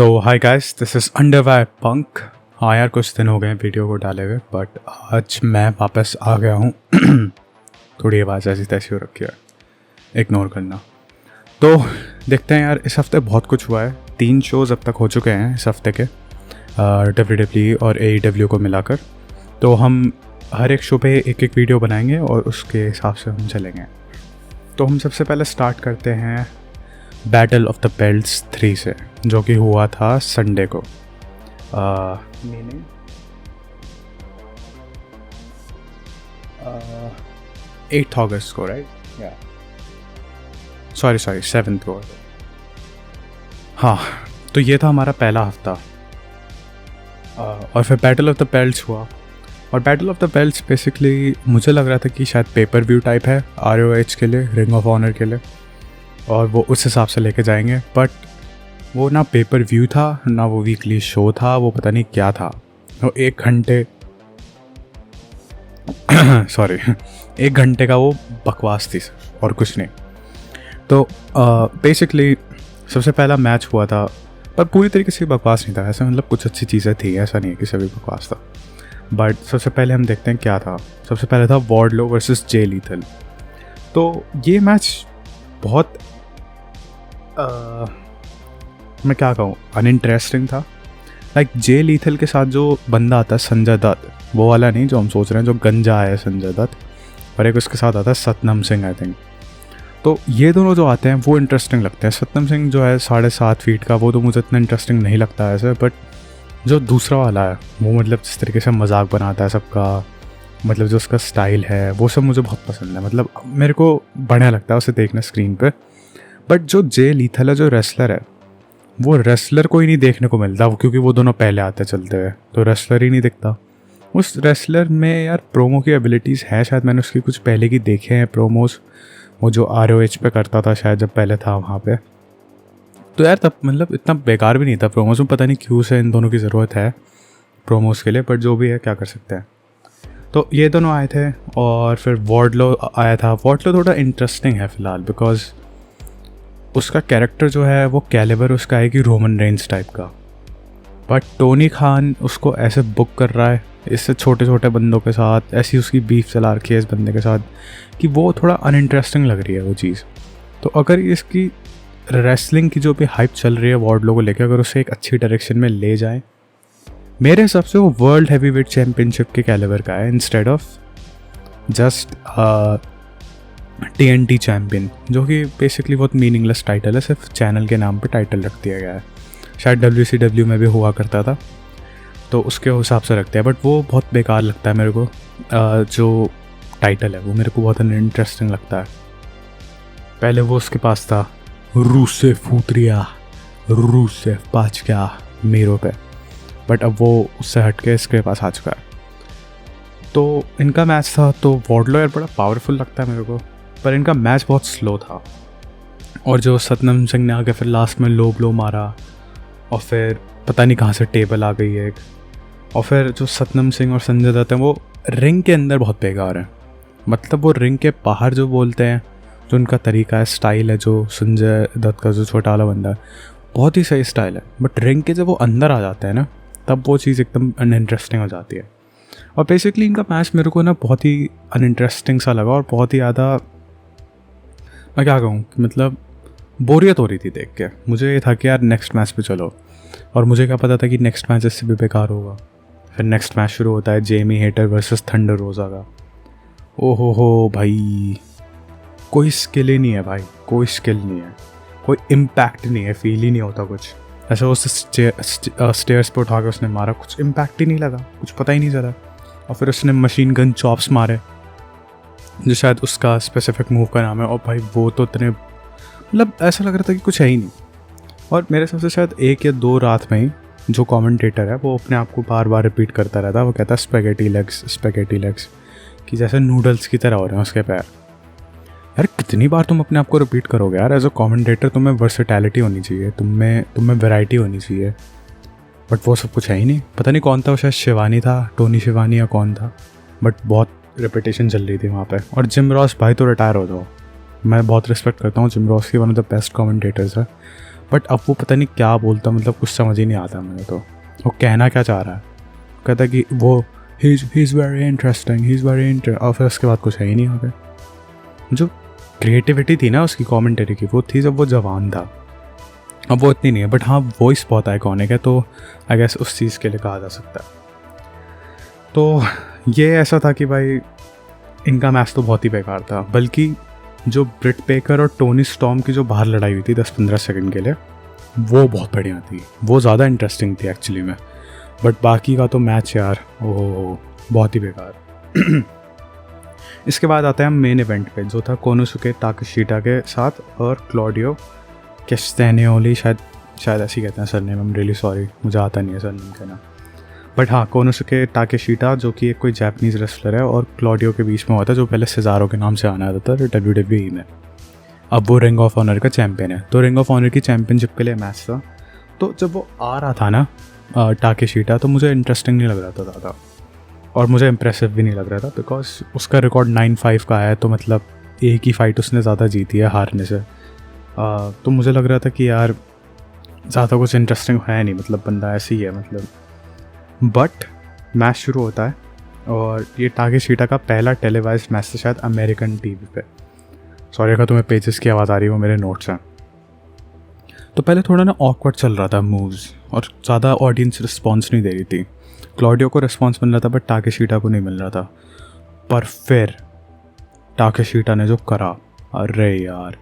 तो hi guys, this is Underwire Punk. हाँ यार, कुछ दिन हो गए हैं वीडियो को डाले हुए, बट आज मैं वापस आ गया हूँ। थोड़ी आवाज़ ऐसी तैसी हो रखी है, इग्नोर करना। तो देखते हैं यार, इस हफ्ते बहुत कुछ हुआ है। 3 शोज़ अब तक हो चुके हैं इस हफ्ते के, WWE और AEW को मिलाकर। तो हम हर एक शो पे एक एक वीडियो बनाएंगे और उसके हिसाब से हम चलेंगे। तो हम सबसे पहले स्टार्ट करते हैं बैटल ऑफ द बेल्ट्स 3 से, जो कि हुआ था संडे को। मीनिंग 8 अगस्त को, राइट? या सॉरी 7 को। हाँ, तो ये था हमारा पहला हफ्ता। और फिर बैटल ऑफ द बेल्ट्स हुआ। और battle of the belts basically मुझे लग रहा था कि शायद पेपर व्यू टाइप है ROH के लिए, रिंग ऑफ ऑनर के लिए, और वो उस हिसाब से लेके जाएंगे। बट वो ना पेपर व्यू था ना वो वीकली शो था, वो पता नहीं क्या था। वो 1 घंटे सॉरी 1 घंटे का वो बकवास थी और कुछ नहीं। तो बेसिकली सबसे पहला मैच हुआ था, पर पूरी तरीके से बकवास नहीं था ऐसा, मतलब कुछ अच्छी चीज़ें थी, ऐसा नहीं है कि सभी बकवास था। बट सबसे पहले हम देखते हैं क्या था। सबसे पहले था वार्डलो वर्सेस जे लीथल। तो ये मैच बहुत मैं क्या कहूँ, अनइंटरेस्टिंग था। लाइक जे लीथल के साथ जो बंदा आता है संजय दत्त, वो वाला नहीं जो हम सोच रहे हैं, जो गंजा है संजय दत्त, और एक उसके साथ आता है सतनाम सिंह, आई थिंक। तो ये दोनों जो आते हैं वो इंटरेस्टिंग लगते हैं। सतनाम सिंह जो है 7.5 फीट का, वो तो मुझे इतना इंटरेस्टिंग नहीं लगता है ऐसे। बट जो दूसरा वाला है वो, मतलब जिस तरीके से मजाक बनाता है सबका, मतलब जो उसका स्टाइल है वो सब मुझे बहुत पसंद है। मतलब मेरे को बढ़िया लगता है उसे देखना स्क्रीन पे। बट जो जे लीथल है, जो रेसलर है, वो रेसलर को ही नहीं देखने को मिलता, वो क्योंकि वो दोनों पहले आते चलते हुए, तो रेसलर ही नहीं दिखता उस रेसलर में। यार प्रोमो की एबिलिटीज़ है, शायद मैंने उसकी कुछ पहले की देखे हैं प्रोमोज, वो जो ROH पे करता था शायद, जब पहले था वहाँ पे। तो यार तब मतलब इतना बेकार भी नहीं था प्रोमोज में, पता नहीं क्यों से इन दोनों की ज़रूरत है प्रोमोज के लिए, बट जो भी है क्या कर सकते हैं। तो ये दोनों आए थे। और फिर वार्डलो आया था। वार्डलो थोड़ा इंटरेस्टिंग है फ़िलहाल, बिकॉज उसका कैरेक्टर जो है वो कैलिबर उसका है कि रोमन रेंज टाइप का। बट टोनी खान उसको ऐसे बुक कर रहा है इससे छोटे छोटे बंदों के साथ, ऐसी उसकी बीफ चला रखी है इस बंदे के साथ कि वो थोड़ा अनइंटरेस्टिंग लग रही है वो चीज़। तो अगर इसकी रेसलिंग की जो भी हाइप चल रही है वार्डलो को लेकर, अगर उसे एक अच्छी डायरेक्शन में ले जाए, मेरे हिसाब से वो वर्ल्ड हैवीवेट चैम्पियनशिप के कैलिबर का है, instead of just TNT champion, जो कि बेसिकली बहुत मीनिंगलेस टाइटल है, सिर्फ चैनल के नाम पे टाइटल रख दिया गया है। शायद WCW में भी हुआ करता था, तो उसके हिसाब से रखते हैं। बट वो बहुत बेकार लगता है मेरे को। जो टाइटल है वो मेरे को बहुत इंटरेस्टिंग लगता है। पहले वो उसके पास था रूसेफ फूतरिया, रूसेफ पाचका मेरो पे, बट अब वो उससे हट के इसके पास आ चुका है। तो इनका मैच था, तो वार्डलो यार बड़ा पावरफुल लगता है मेरे को, पर इनका मैच बहुत स्लो था। और जो सतनाम सिंह ने आके फिर लास्ट में लो ब्लो मारा, और फिर पता नहीं कहाँ से टेबल आ गई है एक, और फिर जो सतनाम सिंह और संजय दत्त हैं वो रिंग के अंदर बहुत बेकार हैं। मतलब वो रिंग के बाहर जो बोलते हैं, जो उनका तरीका है, स्टाइल है, जो संजय दत्त का जो छोटा वाला बंदा है, बहुत ही सही स्टाइल है। बट रिंग के जब वो अंदर आ जाते हैं ना, तब वो चीज़ एकदम अनइंटरेस्टिंग हो जाती है। और बेसिकली इनका मैच मेरे को ना बहुत ही अनइंटरेस्टिंग सा लगा, और बहुत ही ज़्यादा, मैं क्या कहूँ, मतलब बोरियत हो रही थी देख के। मुझे ये था कि यार नेक्स्ट मैच पे चलो, और मुझे क्या पता था कि नेक्स्ट मैच इससे भी बेकार होगा। फिर नेक्स्ट मैच शुरू होता है जेमी हेटर वर्सेस थंडर रोज़ा का। ओहो हो भाई, कोई स्किल ही नहीं है भाई, कोई स्किल नहीं है, कोई इम्पैक्ट नहीं है, फील ही नहीं होता कुछ। ऐसा उस स्टेयर्स पर उठा के उसने मारा, कुछ इम्पैक्ट ही नहीं लगा, कुछ पता ही नहीं चला। और फिर उसने मशीन गन चॉप्स मारे, जो शायद उसका स्पेसिफिक मूव का नाम है। और भाई वो तो इतने, मतलब ऐसा लग रहा था कि कुछ है ही नहीं। और मेरे हिसाब से शायद 1 या 2 रात में ही जो कमेंटेटर है वो अपने आप को बार बार रिपीट करता रहता है। वो कहता है स्पेगेटी लेग्स, कि जैसे नूडल्स की तरह हो रहे हैं उसके पैर। यार कितनी बार तुम अपने आप को रिपीट करोगे यार? एज अ कमेंटेटर तुम्हें वर्सेटैलिटी होनी चाहिए, तुम्हें वैरायटी होनी चाहिए। बट वो सब कुछ है ही नहीं। पता नहीं कौन था वो, शायद शिवानी था, टोनी शिवानी या कौन था, बट बहुत रेपिटेशन चल रही थी वहाँ पे। और जिम रॉस भाई तो रिटायर हो जाओ, मैं बहुत रिस्पेक्ट करता हूँ जिम रॉस की, one of the best commentators है, बट अब वो पता नहीं क्या बोलता, मतलब कुछ समझ ही नहीं आता मुझे। तो वो कहना क्या चाह रहा है, कहता कि वो he is very interesting, he is very interesting, और फिर उसके बाद कुछ है ही नहीं आगे। जो क्रिएटिविटी थी ना उसकी कॉमेंटरी की, वो थी जब वो जवान था। अब वो इतनी नहीं है, बट हाँ वॉइस बहुत आइकॉनिक है, तो आई गेस उस चीज़ के लिए कहा जा सकता है। तो ये ऐसा था कि भाई इनका मैच तो बहुत ही बेकार था, बल्कि जो ब्रिट बेकर और टोनी स्टॉर्म की जो बाहर लड़ाई हुई थी 10-15 सेकंड के लिए, वो बहुत बढ़िया थी, वो ज़्यादा इंटरेस्टिंग थी एक्चुअली में। बट बाकी का तो मैच यार ओह बहुत ही बेकार। इसके बाद आता है हम मेन इवेंट पे, जो था कोनोसुके ताकेशीटा के साथ और क्लॉडियो कैस्टेनियोली, शायद ऐसे ही कहते हैं surname, I am really sorry, मुझे आता नहीं है सरनेम कहना। बट हाँ, कोनोसुके ताकेशीटा जो कि एक कोई जापानीज़ रेसलर है, और क्लॉडियो के बीच में हुआ था, जो पहले सेजारो के नाम से आना आता था WWE में। अब वो रिंग ऑफ ऑनर का चैम्पियन है। तो रिंग ऑफ ऑनर की चैम्पियनशिप के लिए मैच था। तो जब वो आ रहा था ना ताकेशीटा, तो मुझे इंटरेस्टिंग नहीं लग रहा था ज़्यादा, और मुझे इम्प्रेसिव भी नहीं लग रहा था, बिकॉज उसका रिकॉर्ड 9-5 का है, तो मतलब एक ही फाइट उसने ज़्यादा जीती है हारने से। तो मुझे लग रहा था कि यार ज़्यादा कुछ इंटरेस्टिंग है नहीं, मतलब बंदा ऐसे ही है मतलब। बट मैच शुरू होता है, और ये ताकेशीटा का पहला टेलीवाइज मैच था शायद अमेरिकन टीवी पे। सॉरी अगर तुम्हें पेजेस की आवाज़ आ रही है, वो मेरे नोट्स हैं। तो पहले थोड़ा ना ऑकवर्ड चल रहा था मूव्स, और ज़्यादा ऑडियंस रिस्पॉन्स नहीं दे रही थी। क्लॉडियो को रिस्पॉन्स मिल रहा था, बट ताकेशीटा को नहीं मिल रहा था। पर फिर ताकेशीटा ने जो करा, अरे यार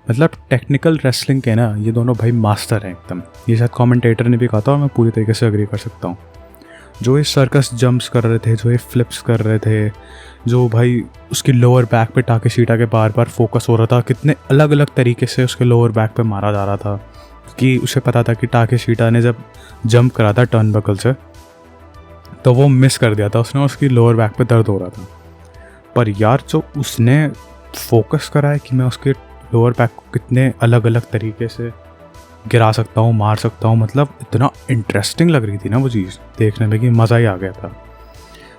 मतलब टेक्निकल रेसलिंग के ना ये दोनों भाई मास्टर हैं एकदम। ये शायद कमेंटेटर ने भी कहा था, और मैं पूरी तरीके से एग्री कर सकता हूँ। जो ये सर्कस जंप्स कर रहे थे, जो ये फ्लिप्स कर रहे थे, जो भाई उसकी लोअर बैक पे ताकेशीटा के बार बार फोकस हो रहा था, कितने अलग अलग तरीके से उसके लोअर बैक पे मारा जा रहा था, कि उसे पता था कि ताकेशीटा ने जब जंप करा था टर्नबकल से तो वो मिस कर दिया था उसने, उसकी लोअर बैक पे दर्द हो रहा था। पर यार जो उसने फोकस करा है कि मैं उसके लोअर बैक को कितने अलग अलग तरीके से गिरा सकता हूँ, मार सकता हूँ, मतलब इतना इंटरेस्टिंग लग रही थी ना वो चीज़ देखने में कि मज़ा ही आ गया था।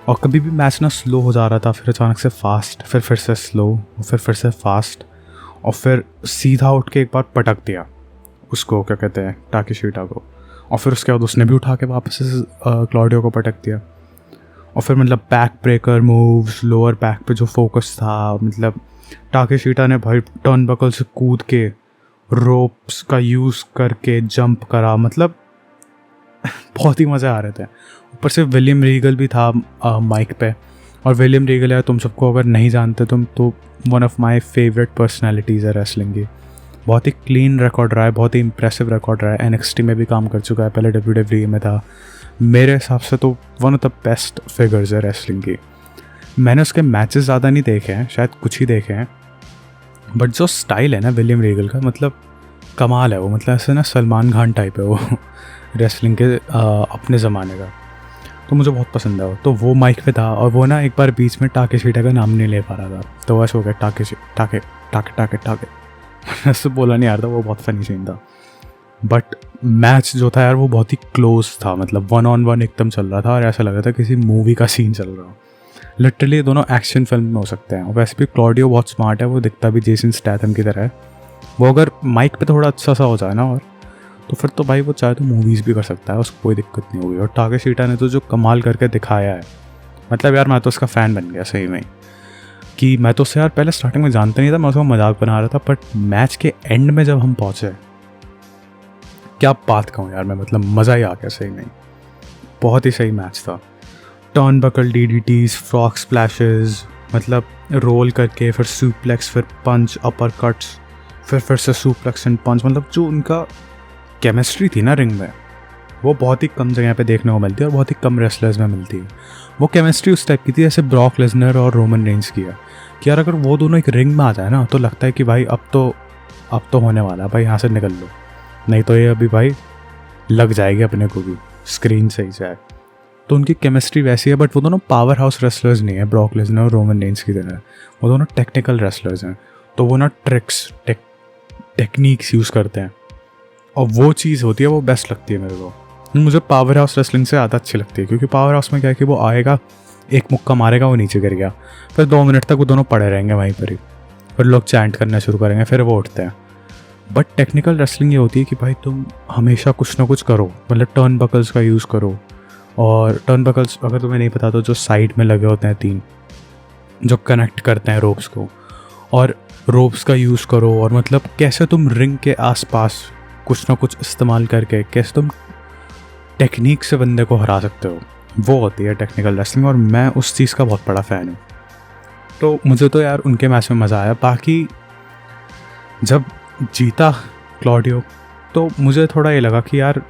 और कभी भी मैच ना स्लो हो जा रहा था, फिर अचानक से फास्ट, फिर से स्लो, फिर से फास्ट, और फिर सीधा उठ के एक बार पटक दिया उसको, क्या कहते हैं, ताकेशीटा को। और फिर उसके बाद उसने भी उठा के वापस से क्लॉडियो को पटक दिया। और फिर मतलब back breaker moves, lower back पे जो फोकस था, मतलब ताकेशीटा ने भाई टर्नबकल से कूद के रोप्स का यूज़ करके जंप करा, मतलब बहुत ही मज़े आ रहे थे। ऊपर से विलियम रीगल भी था माइक पे, और विलियम रीगल यार तुम सबको अगर नहीं जानते तुम, तो one of my favourite personalities है रेसलिंग की। बहुत ही क्लीन रिकॉर्ड रहा है, बहुत ही इंप्रेसिव रिकॉर्ड रहा है। NXT में भी काम कर चुका है, पहले WWE में था। मेरे हिसाब से तो one of the best figures है रेसलिंग की। मैंने उसके मैचेस ज़्यादा नहीं देखे हैं, शायद कुछ ही देखे हैं, बट जो स्टाइल है ना विलियम रीगल का, मतलब कमाल है वो। मतलब ऐसे ना सलमान खान टाइप है वो रेसलिंग के अपने ज़माने का। तो मुझे बहुत पसंद है वो। तो वो माइक पे था, और वो ना एक बार बीच में टाकेशीटा का नाम नहीं ले पा रहा था, तो बस हो गया टाके टाके टाके टाके टाके ऐसे बोला नहीं आ रहा था। वो बहुत फनी सीन था। बट मैच जो था यार वो बहुत ही क्लोज था, मतलब 1-on-1 एकदम चल रहा था, और ऐसा लग रहा था किसी मूवी का सीन चल रहा हो। लिटरली दोनों एक्शन फिल्म में हो सकते हैं। वैसे भी क्लॉडियो बहुत स्मार्ट है, वो दिखता भी जेसन स्टैथम की तरह है। वो अगर माइक पे थोड़ा अच्छा सा हो जाए ना, और तो फिर तो भाई वो चाहे तो मूवीज़ भी कर सकता है, उसको कोई दिक्कत नहीं होगी। और ताकेशीटा ने तो जो कमाल करके दिखाया है, मतलब यार मैं तो उसका फ़ैन बन गया सही में। कि मैं तो उससे यार पहले स्टार्टिंग में जानता नहीं था, मैं उसको मजाक बना रहा था, बट मैच के एंड में जब हम पहुँचे, क्या बात कहूँ यार मैं, मतलब मज़ा ही आ गया सही में। बहुत ही सही मैच था। टर्नबकल DDTs, फ्रॉग स्प्लैशेस, मतलब रोल करके फिर सुप्लेक्स, फिर पंच, अपर कट्स, फिर से सुप्लेक्स एंड पंच, मतलब जो उनका केमिस्ट्री थी ना रिंग में, वो बहुत ही कम जगह पे देखने को मिलती है, और बहुत ही कम रेसलर्स में मिलती है। वो केमिस्ट्री उस टाइप की थी जैसे ब्रॉक लेसनर और रोमन रेंज की है, कि यार अगर वो दोनों एक रिंग में आ जाए ना, तो लगता है कि भाई अब तो होने वाला है भाई, यहाँ से निकल लो, नहीं तो ये अभी भाई लग जाएगी अपने को भी, स्क्रीन सही जाए। तो उनकी केमिस्ट्री वैसी है। बट वो दोनों पावर हाउस रेसलर्स नहीं है ब्रॉक लेसनर और रोमन रेंज की तरह, वो दोनों टेक्निकल रेसलर्स हैं। तो वो ना ट्रिक्स टेक्निक्स यूज़ करते हैं, और वो चीज़ होती है वो बेस्ट लगती है मेरे को। मुझे पावर हाउस रेसलिंग से ज़्यादा अच्छी लगती है, क्योंकि पावर हाउस में क्या है कि वो आएगा, एक मुक्का मारेगा, वो नीचे गिर गया, फिर 2 मिनट तक वो दोनों पड़े रहेंगे वहीं पर ही, फिर लोग चैंट करना शुरू करेंगे, फिर वो उठते हैं। बट टेक्निकल रेसलिंग ये होती है कि भाई तुम हमेशा कुछ ना कुछ करो, मतलब टर्न बकल्स का यूज़ करो। और टर्न बकल्स अगर तुम्हें नहीं पता तो जो साइड में लगे होते हैं 3 जो कनेक्ट करते हैं रोप्स को, और रोप्स का यूज़ करो। और मतलब कैसे तुम रिंग के आसपास कुछ ना कुछ इस्तेमाल करके कैसे तुम टेक्निक से बंदे को हरा सकते हो, वो होती है टेक्निकल रेसलिंग। और मैं उस चीज़ का बहुत बड़ा फ़ैन हूँ। तो मुझे तो यार उनके मैच में मज़ा आया। बाकी जब जीता क्लॉडियो तो मुझे थोड़ा ये लगा कि यार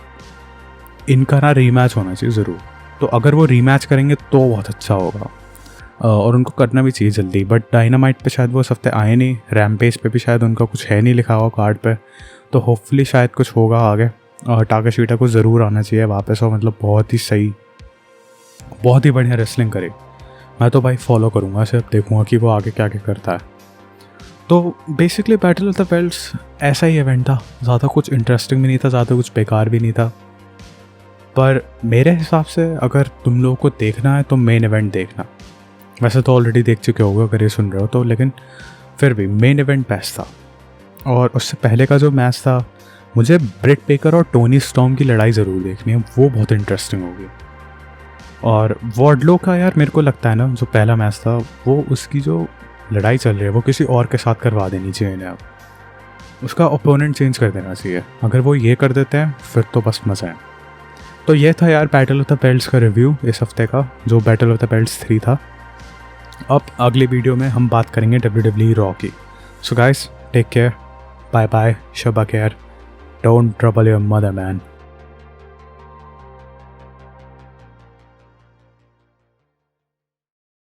इनका ना रीमैच होना चाहिए ज़रूर। तो अगर वो रीमैच करेंगे तो बहुत अच्छा होगा, और उनको करना भी चाहिए जल्दी। बट डायनामाइट पे शायद वो इस हफ्ते आए नहीं, रैमपेज पे भी शायद उनका कुछ है नहीं लिखा हुआ कार्ड पे, तो होपफुली शायद कुछ होगा आगे। और टाकाशिटा को ज़रूर आना चाहिए वापस, और मतलब बहुत ही सही, बहुत ही बढ़िया रेसलिंग करे। मैं तो भाई फॉलो करूँगा, सिर्फ देखूँगा कि वो आगे क्या क्या करता है। तो basically battle of the belts ऐसा ही इवेंट था, ज़्यादा कुछ इंटरेस्टिंग भी नहीं था, ज़्यादा कुछ बेकार भी नहीं था। पर मेरे हिसाब से अगर तुम लोगों को देखना है तो मेन इवेंट देखना। वैसे तो ऑलरेडी देख चुके होगे अगर ये सुन रहे हो तो, लेकिन फिर भी मेन इवेंट बेस्ट था। और उससे पहले का जो मैच था, मुझे ब्रिट बेकर और टोनी स्टॉर्म की लड़ाई ज़रूर देखनी है, वो बहुत इंटरेस्टिंग होगी। और वॉर्डलो का यार मेरे को लगता है ना, जो पहला मैच था वो उसकी जो लड़ाई चल रही है वो किसी और के साथ करवा देनी चाहिए इन्हें। अब उसका ओपोनेंट चेंज कर देना चाहिए। अगर वो ये कर देते हैं फिर तो बस मज़ा है। तो ये था यार बैटल ऑफ द बेल्ट्स का रिव्यू इस हफ्ते का, जो बैटल ऑफ द बेल्ट्स 3 था। अब अगले वीडियो में हम बात करेंगे WWE रॉ की। So guys, take care, bye bye, शबा care, don't trouble your mother man.